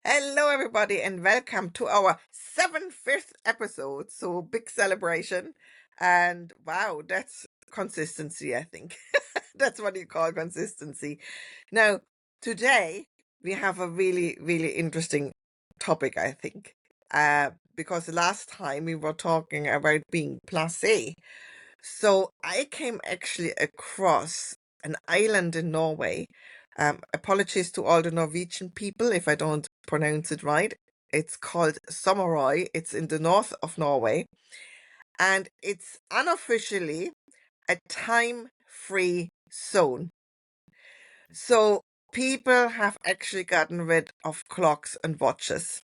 Hello, everybody, and welcome to our 75th episode. So, big celebration. And wow, that's consistency, I think. That's what you call consistency. Now, today we have a really, really interesting topic, I think. Because last time we were talking about being placé. So, I came actually across an island in Norway. Apologies to all the Norwegian people if I don't pronounce it right. It's called Sommarøy. It's in the north of Norway, and it's unofficially a time-free zone. So people have actually gotten rid of clocks and watches.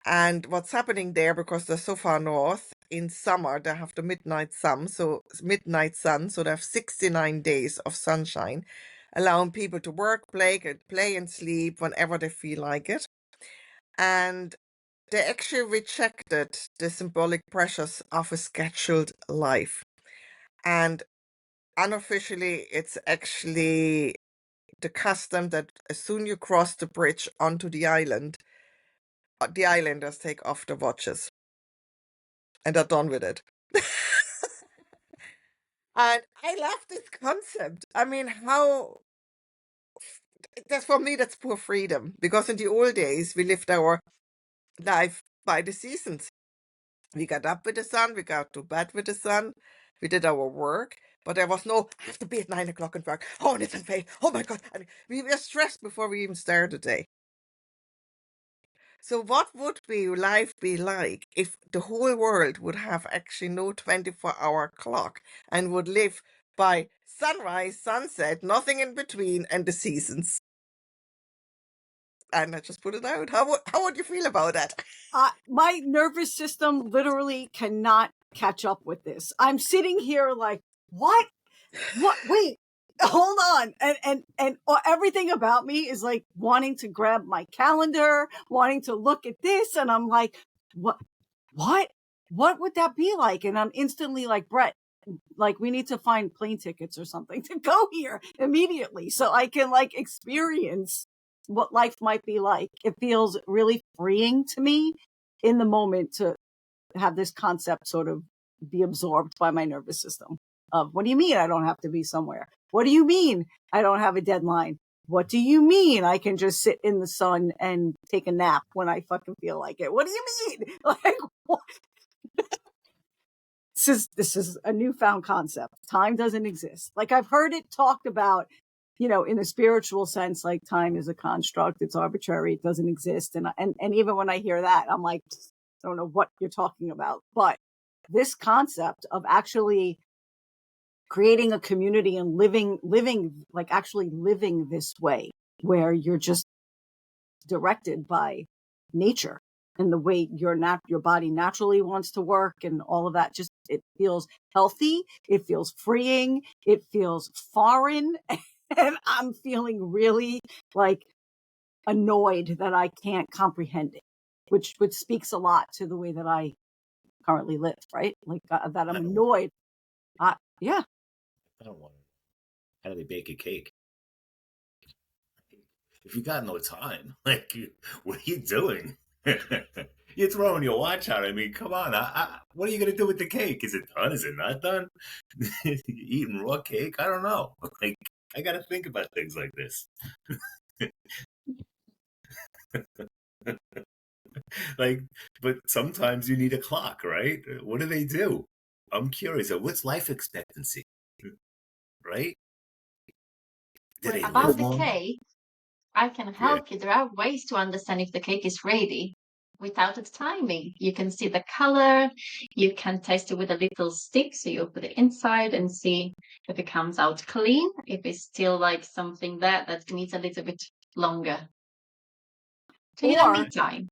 And what's happening there, because they're so far north, in summer they have the midnight sun, so they have 69 days of sunshine, allowing people to work, play and sleep whenever they feel like it. And they actually rejected the symbolic pressures of a scheduled life. And unofficially, it's actually the custom that as soon you cross the bridge onto the island, the islanders take off the watches and are done with it. And I love this concept. I mean, that's for me, that's poor freedom. Because in the old days, we lived our life by the seasons. We got up with the sun, we got to bed with the sun, we did our work, but there was no, I have to be at 9 o'clock at work. Oh, and it's unfair. Oh my God. I mean, we were stressed before we even started the day. So what would life be like if the whole world would have actually no 24-hour clock and would live by sunrise, sunset, nothing in between, and the seasons? And I just put it out. How would you feel about that? My nervous system literally cannot catch up with this. I'm sitting here like, what? Wait, hold on. And everything about me is like wanting to grab my calendar, wanting to look at this. And I'm like, what would that be like? And I'm instantly like, Brett, like we need to find plane tickets or something to go here immediately so I can like experience what life might be like. It feels really freeing to me in the moment to have this concept sort of be absorbed by my nervous system of, what do you mean I don't have to be somewhere? What do you mean I don't have a deadline? What do you mean I can just sit in the sun and take a nap when I fucking feel like it? What do you mean? Like, what? This is a newfound concept. Time doesn't exist. Like I've heard it talked about, in a spiritual sense, like time is a construct. It's arbitrary. It doesn't exist. And even when I hear that, I'm like, I don't know what you're talking about. But this concept of actually creating a community and living, like actually living this way, where you're just directed by nature and the way your body naturally wants to work and all of that, just it feels healthy, it feels freeing, it feels foreign. And I'm feeling really like annoyed that I can't comprehend it, which speaks a lot to the way that I currently live, right? Like that I'm annoyed. Yeah. I don't want to. How do they bake a cake? If you got no time, like, what are you doing? You're throwing your watch out. I mean, come on. What are you going to do with the cake? Is it done? Is it not done? Eating raw cake? I don't know. Like, I got to think about things like this. Like, but sometimes you need a clock, right? What do they do? I'm curious. What's life expectancy? Right? Do they About live the long? cake, I can help you. There are ways to understand if the cake is ready without its timing. You can see the color, you can taste it with a little stick, so you open it inside and see if it comes out clean, if it's still like something that needs a little bit longer. So you don't need time.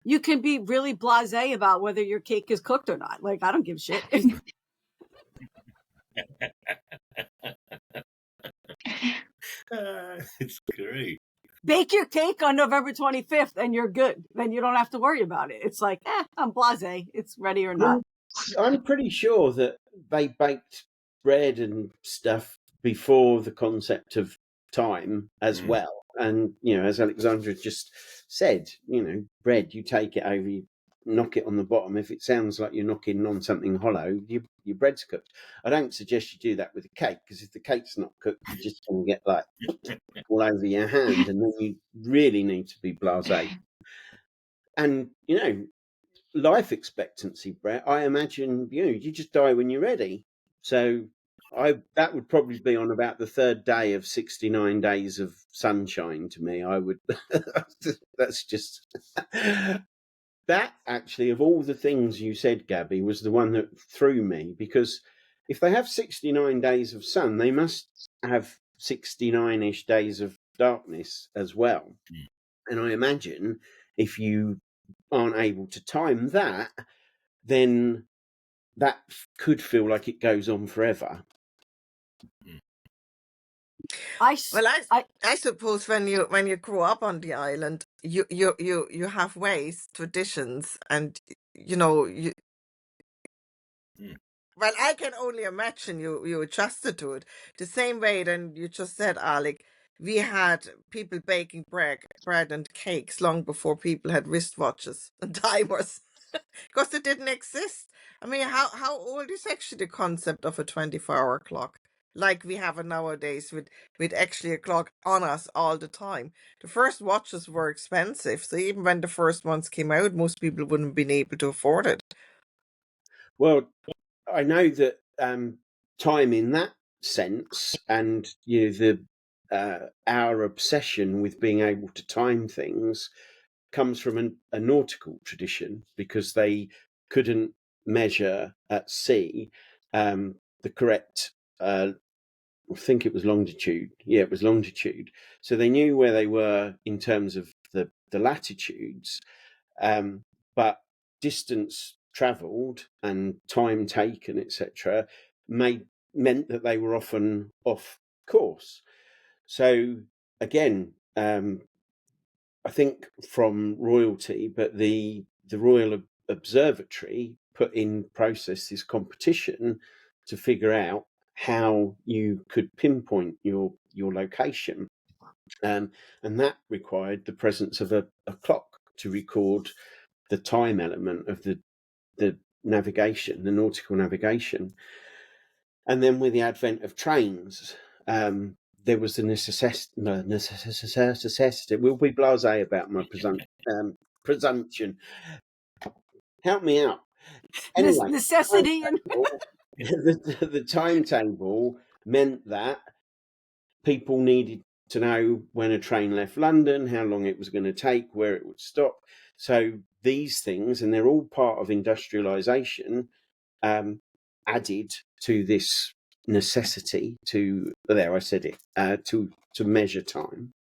You can be really blasé about whether your cake is cooked or not. Like, I don't give a shit. It's great. Bake your cake on November 25th and you're good. Then you don't have to worry about it. It's like, I'm blasé. It's ready or not. I'm pretty sure that they baked bread and stuff before the concept of time as well. And, as Alexandra just said, bread, you take it over, you knock it on the bottom. If it sounds like you're knocking on something hollow, your bread's cooked. I don't suggest you do that with a cake, because if the cake's not cooked, you're just going to get like all over your hand, and then you really need to be blasé. And, life expectancy, Brett, I imagine, you just die when you're ready. So that would probably be on about the third day of 69 days of sunshine to me. I would, that's just, that actually, of all the things you said, Gaby, was the one that threw me, because if they have 69 days of sun, they must have 69-ish days of darkness as well. And I imagine if you aren't able to time that, then that could feel like it goes on forever. I suppose when you grow up on the island, you have ways, traditions, and you. Well, I can only imagine you adjusted to it the same way. Then you just said, Alec, we had people baking bread and cakes long before people had wristwatches and timers, because it didn't exist. I mean, how old is actually the concept of a 24-hour clock, like we have it nowadays, with actually a clock on us all the time? The first watches were expensive, so even when the first ones came out, most people wouldn't have been able to afford it. Well, I know that time in that sense, and our obsession with being able to time things comes from a nautical tradition, because they couldn't measure at sea the correct, I think it was longitude. Yeah, it was longitude. So they knew where they were in terms of the latitudes, but distance travelled and time taken, etc., meant that they were often off course. So again, I think from royalty, but the Royal Observatory put in process this competition to figure out how you could pinpoint your location, and that required the presence of a clock to record the time element of the navigation, the nautical navigation. And then with the advent of trains, there was the necessity. We'll be blasé about my presumption. Help me out. Anyway, necessity and the timetable meant that people needed to know when a train left London, how long it was going to take, where it would stop. So these things, and they're all part of industrialization, added to this necessity to, there I said it, to measure time.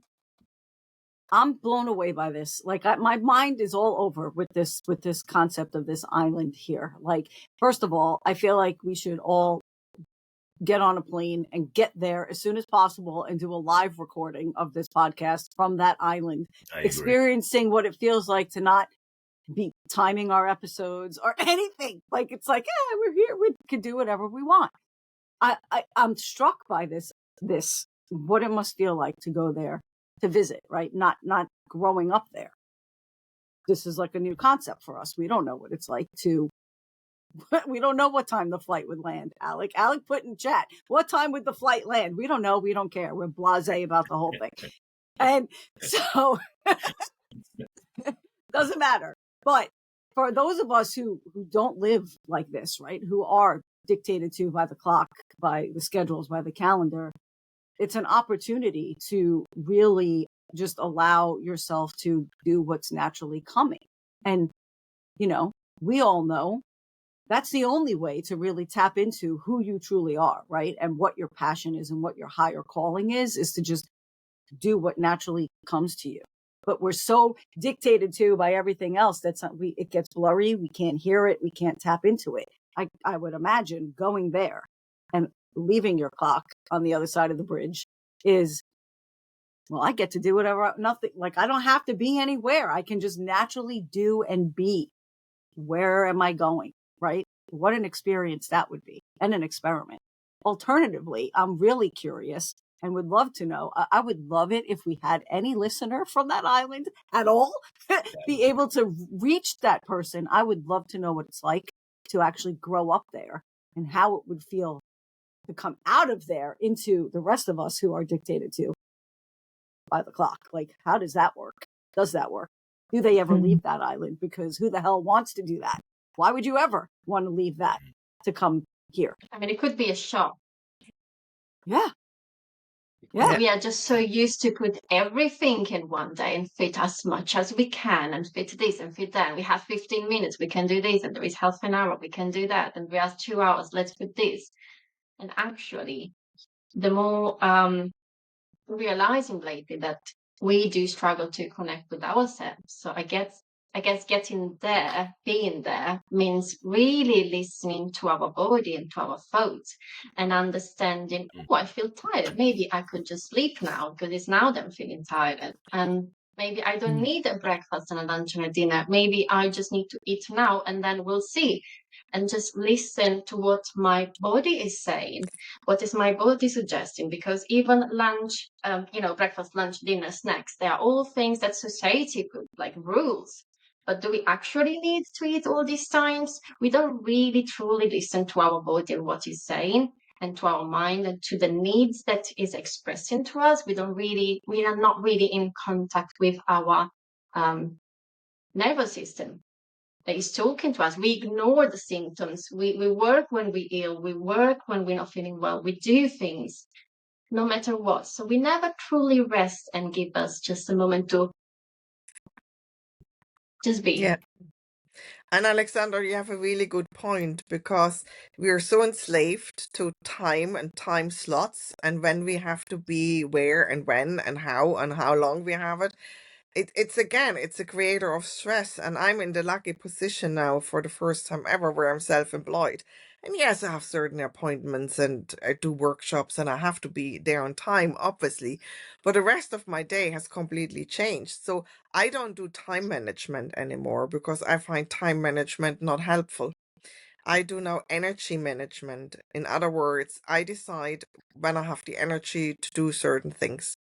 I'm blown away by this. Like my mind is all over with this concept of this island here. Like, first of all, I feel like we should all get on a plane and get there as soon as possible and do a live recording of this podcast from that island, experiencing what it feels like to not be timing our episodes or anything. Like, it's like, yeah, we're here. We can do whatever we want. I'm struck by this, what it must feel like to go there to visit, right? Not growing up there. This is like a new concept for us. We don't know what it's like to, we don't know what time the flight would land. Alec put in chat, what time would the flight land? We don't know. We don't care. We're blasé about the whole thing. And so doesn't matter. But for those of us who don't live like this, right? Who are dictated to by the clock, by the schedules, by the calendar, it's an opportunity to really just allow yourself to do what's naturally coming. And, we all know that's the only way to really tap into who you truly are, right? And what your passion is and what your higher calling is to just do what naturally comes to you. But we're so dictated to by everything else that it gets blurry. We can't hear it. We can't tap into it. I would imagine going there and leaving your clock on the other side of the bridge is, well, I get to do whatever, nothing, like I don't have to be anywhere. I can just naturally do and be. Where am I going? Right? What an experience that would be, and an experiment. Alternatively, I'm really curious and would love to know. I would love it if we had any listener from that island at all be able to reach that person. I would love to know what it's like to actually grow up there and how it would feel to come out of there into the rest of us who are dictated to by the clock. Like, how does that work? Does that work? Do they ever leave that island? Because who the hell wants to do that? Why would you ever want to leave that to come here? I mean, it could be a shock. Yeah. Yeah. We are just so used to put everything in one day and fit as much as we can and fit this and fit that. We have 15 minutes, we can do this, and there is half an hour, we can do that. And we have 2 hours, let's put this. And actually, the more realizing lately that we do struggle to connect with ourselves. So I guess getting there, being there, means really listening to our body and to our thoughts and understanding, oh, I feel tired. Maybe I could just sleep now because it's now that I'm feeling tired. And maybe I don't need a breakfast and a lunch and a dinner. Maybe I just need to eat now and then we'll see. And just listen to what my body is saying. What is my body suggesting? Because even lunch, breakfast, lunch, dinner, snacks, they are all things that society put, like rules. But do we actually need to eat all these times? We don't really truly listen to our body and what it's saying, and to our mind and to the needs that is expressing to us. We are not really in contact with our nervous system that is talking to us. We ignore the symptoms. We work when we're ill. We work when we're not feeling well. We do things no matter what. So we never truly rest and give us just a moment to just be. Yeah. And Alexandra, you have a really good point, because we are so enslaved to time and time slots, and when we have to be where and when and how long we have it. It's a creator of stress, and I'm in the lucky position now for the first time ever where I'm self-employed. And yes, I have certain appointments and I do workshops and I have to be there on time, obviously. But the rest of my day has completely changed. So I don't do time management anymore because I find time management not helpful. I do now energy management. In other words, I decide when I have the energy to do certain things.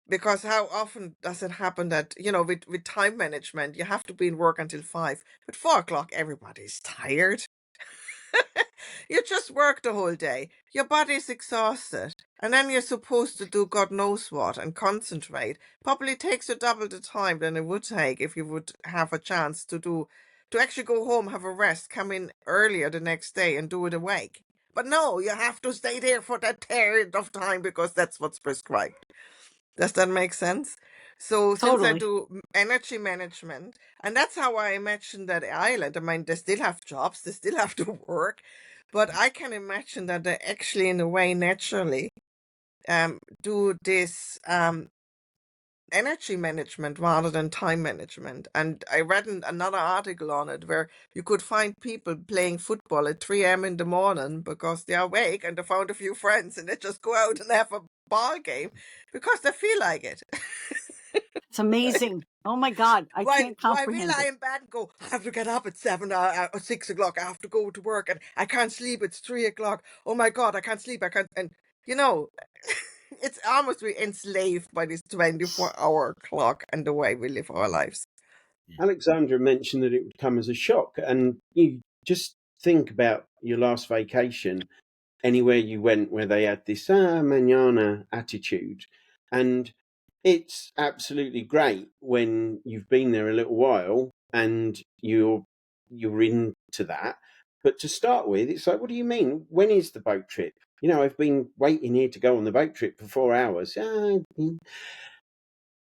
Because how often does it happen that, with time management, you have to be in work until 5. At 4 o'clock, everybody's tired. You just work the whole day. Your body's exhausted. And then you're supposed to do God knows what and concentrate. Probably takes you double the time than it would take if you would have a chance to actually go home, have a rest, come in earlier the next day and do it awake. But no, you have to stay there for that period of time because that's what's prescribed. Does that make sense? So since I Totally. do energy management, and that's how I imagine that island. I mean, they still have jobs, they still have to work, but I can imagine that they actually, in a way, naturally do this energy management rather than time management. And I read another article on it where you could find people playing football at 3 a.m. in the morning because they're awake and they found a few friends and they just go out and have a ball game because they feel like it. It's amazing. Oh my God. I can't Why we comprehend lie it. in bed and go, I have to get up at 7 or 6 o'clock. I have to go to work and I can't sleep. It's 3 o'clock. Oh my God, I can't sleep. I can't. And, it's almost we're enslaved by this 24-hour clock and the way we live our lives. Alexandra mentioned that it would come as a shock, and you just think about your last vacation, anywhere you went where they had this mañana attitude, and it's absolutely great when you've been there a little while and you're into that. But to start with, it's like, what do you mean? When is the boat trip? I've been waiting here to go on the boat trip for 4 hours.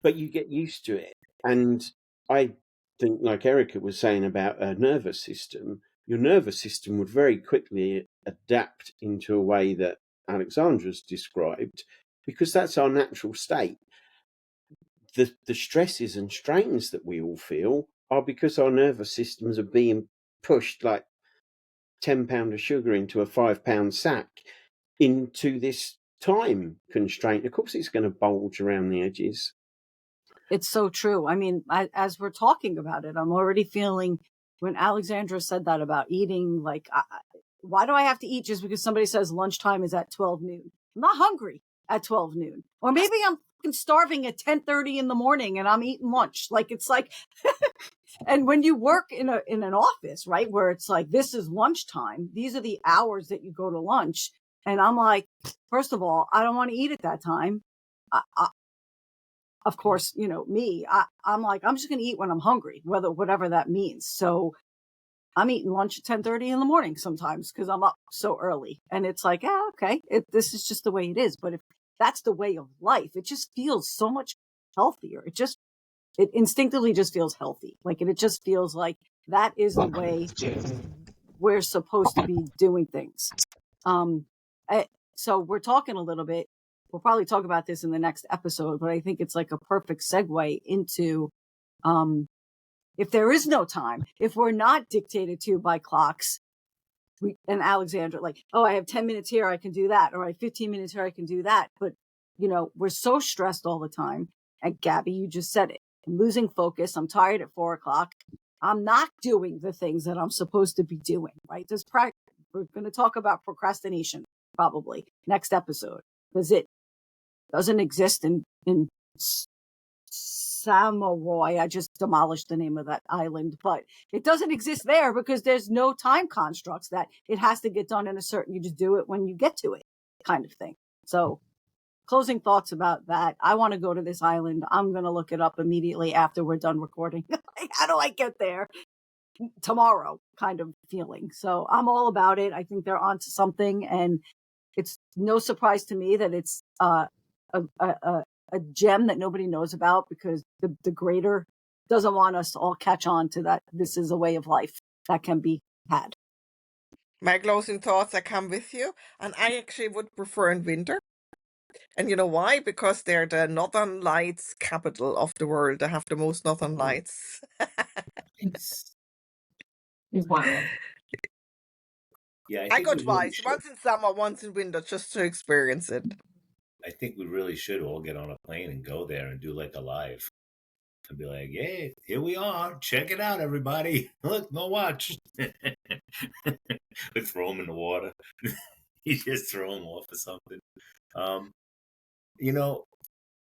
But you get used to it. And I think, like Erika was saying about a nervous system, your nervous system would very quickly adapt into a way that Alexandra's described, because that's our natural state. The stresses and strains that we all feel are because our nervous systems are being pushed like £10 of sugar into a £5 sack into this time constraint. Of course, it's going to bulge around the edges. It's so true. I mean, as we're talking about it, I'm already feeling when Alexandra said that about eating, like, why do I have to eat just because somebody says lunchtime is at 12 noon? I'm not hungry. at 12 noon. Or maybe I'm fucking starving at 10:30 in the morning and I'm eating lunch. Like, it's like, and when you work in an office, right, where it's like, this is lunchtime, these are the hours that you go to lunch. And I'm like, first of all, I don't want to eat at that time. Of course, you know, I'm like, I'm just going to eat when I'm hungry, whatever that means. So I'm eating lunch at 10:30 in the morning sometimes because I'm up so early. And it's like, okay, this is just the way it is. But if that's the way of life, it just feels so much healthier. It instinctively just feels healthy. Like, it just feels like that is the way we're supposed to be doing things. So we're talking a little bit. We'll probably talk about this in the next episode, but I think it's like a perfect segue into, if there is no time, if we're not dictated to by clocks, and Alexandra, like, oh, I have 10 minutes here, I can do that. Or I have 15 minutes here, I can do that. But, you know, we're so stressed all the time. And Gaby, you just said it. I'm losing focus. I'm tired at 4 o'clock. I'm not doing the things that I'm supposed to be doing, right? We're going to talk about procrastination probably next episode, because it doesn't exist in Sommarøy. I just demolished the name of that island, but it doesn't exist there because there's no time constructs that it has to get done in a certain, you just do it when you get to it kind of thing. So closing thoughts about that. I want to go to this island. I'm going to look it up immediately after we're done recording. How do I get there? Tomorrow kind of feeling. So I'm all about it. I think they're onto something, and it's no surprise to me that it's a gem that nobody knows about, because the greater doesn't want us to all catch on to that. This is a way of life that can be had. My closing thoughts, I come with you, and I actually would prefer in winter. And you know why? Because they're the Northern Lights capital of the world. They have the most Northern Lights. Wow. Yeah, I think go we really twice, should. once in summer, once in winter, just to experience it. I think we really should all get on a plane and go there and do like a live. And be like, hey, here we are. Check it out, everybody. Look, no watch. Let's throw them in the water. You just throw them off or something. You know,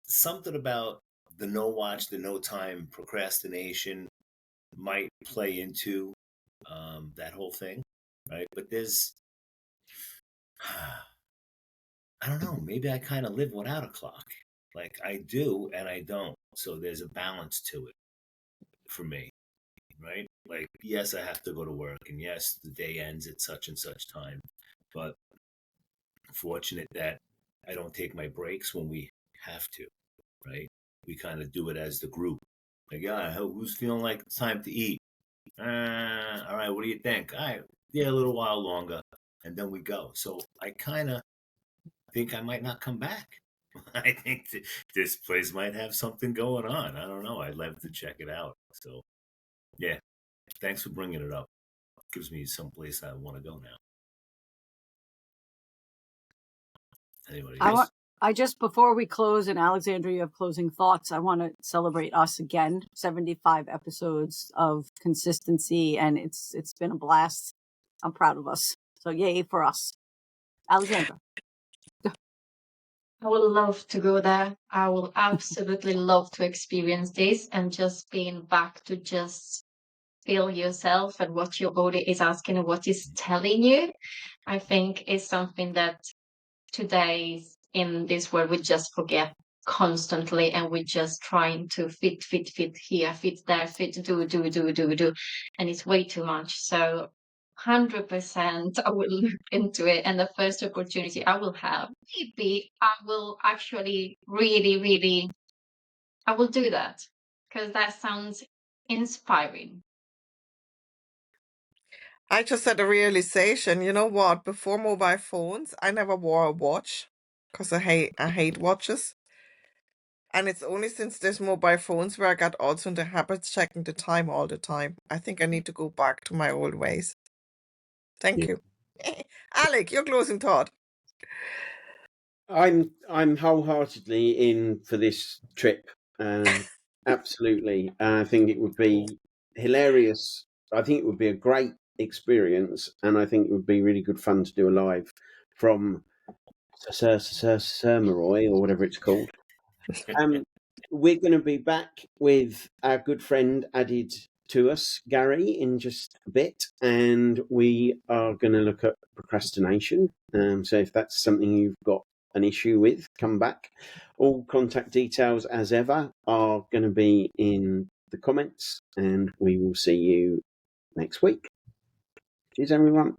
something about the no watch, the no time procrastination might play into that whole thing, right? But there's, I don't know, maybe I kind of live without a clock. Like, I do and I don't. So there's a balance to it for me, right? Like, yes, I have to go to work, and yes, the day ends at such and such time. But fortunate that I don't take my breaks when we have to, right? We kind of do it as the group. Like, yeah, who's feeling like it's time to eat? All right, what do you think? All right, yeah, a little while longer, and then we go. So I kind of think I might not come back. I think this place might have something going on. I don't know. I'd love to check it out. So, yeah, thanks for bringing it up. Gives me some place I want to go now. Anybody else? I just, before we close, and Alexandra, you have closing thoughts, I want to celebrate us again. 75 episodes of consistency, and it's been a blast. I'm proud of us. So yay for us. Alexandra. I would love to go there. I will absolutely love to experience this, and just being back to just feel yourself and what your body is asking and what is telling you, I think is something that today in this world we just forget constantly, and we're just trying to fit here, fit there, fit do, and it's way too much. So 100% I will look into it, and the first opportunity I will have, maybe I will actually really I will do that, because that sounds inspiring. I just had a realization, you know what? Before mobile phones, I never wore a watch because I hate watches. And it's only since there's mobile phones where I got also in the habit of checking the time all the time. I think I need to go back to my old ways. Thank you. Alec, your closing thought. I'm wholeheartedly in for this trip. Absolutely. I think it would be hilarious. I think it would be a great experience, and I think it would be really good fun to do a live from Sommarøy or whatever it's called. We're going to be back with our good friend added to us, Gary, in just a bit, and we are going to look at procrastination. So if that's something you've got an issue with, come back. All contact details, as ever, are going to be in the comments, and we will see you next week. Cheers, everyone.